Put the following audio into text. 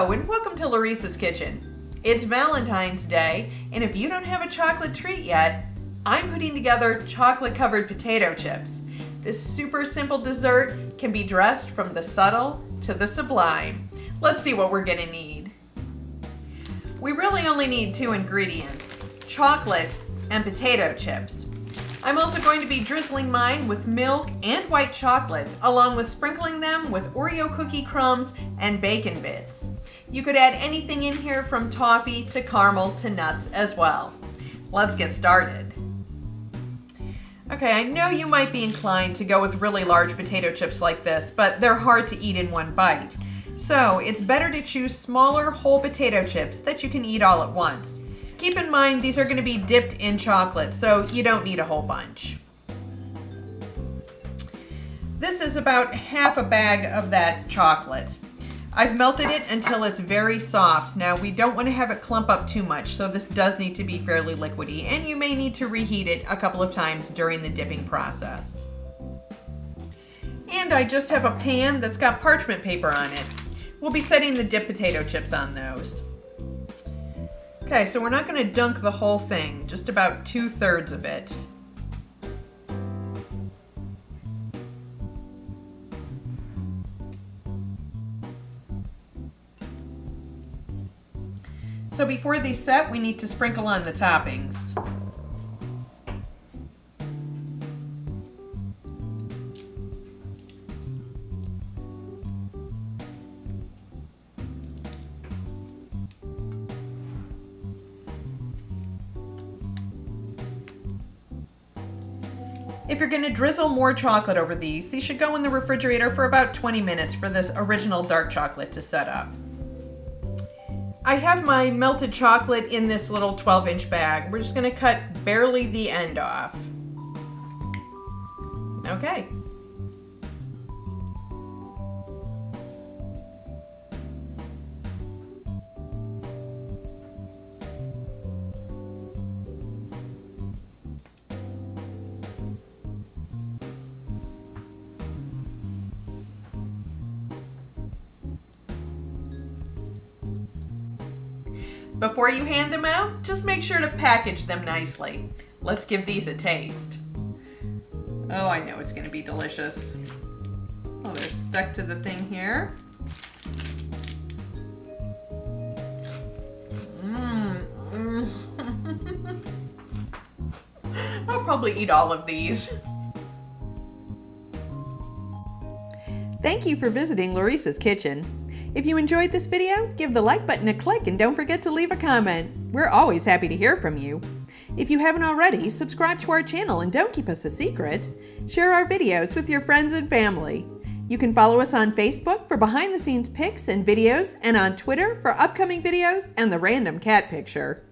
Hello and welcome to Laurice's Kitchen. It's Valentine's Day, and if you don't have a chocolate treat yet, I'm putting together chocolate-covered potato chips. This super simple dessert can be dressed from the subtle to the sublime. Let's see what we're gonna need. We really only need 2 ingredients, chocolate and potato chips. I'm also going to be drizzling mine with milk and white chocolate, along with sprinkling them with Oreo cookie crumbs and bacon bits. You could add anything in here from toffee to caramel to nuts as well. Let's get started. Okay, I know you might be inclined to go with really large potato chips like this, but they're hard to eat in one bite. So it's better to choose smaller whole potato chips that you can eat all at once. Keep in mind these are going to be dipped in chocolate, so you don't need a whole bunch. This is about half a bag of that chocolate. I've melted it until it's very soft. Now we don't want to have it clump up too much, so this does need to be fairly liquidy, and you may need to reheat it a couple of times during the dipping process. And I just have a pan that's got parchment paper on it. We'll be setting the dipped potato chips on those. Okay, so we're not going to dunk the whole thing, just about 2/3 of it. So before these set, we need to sprinkle on the toppings. If you're going to drizzle more chocolate over these should go in the refrigerator for about 20 minutes for this original dark chocolate to set up. I have my melted chocolate in this little 12-inch bag. We're just going to cut barely the end off. Okay. Before you hand them out, just make sure to package them nicely. Let's give these a taste. Oh, I know it's going to be delicious. Oh, they're stuck to the thing here. I'll probably eat all of these. Thank you for visiting Laurice's Kitchen. If you enjoyed this video, give the like button a click and don't forget to leave a comment. We're always happy to hear from you. If you haven't already, subscribe to our channel and don't keep us a secret. Share our videos with your friends and family. You can follow us on Facebook for behind-the-scenes pics and videos, and on Twitter for upcoming videos and the random cat picture.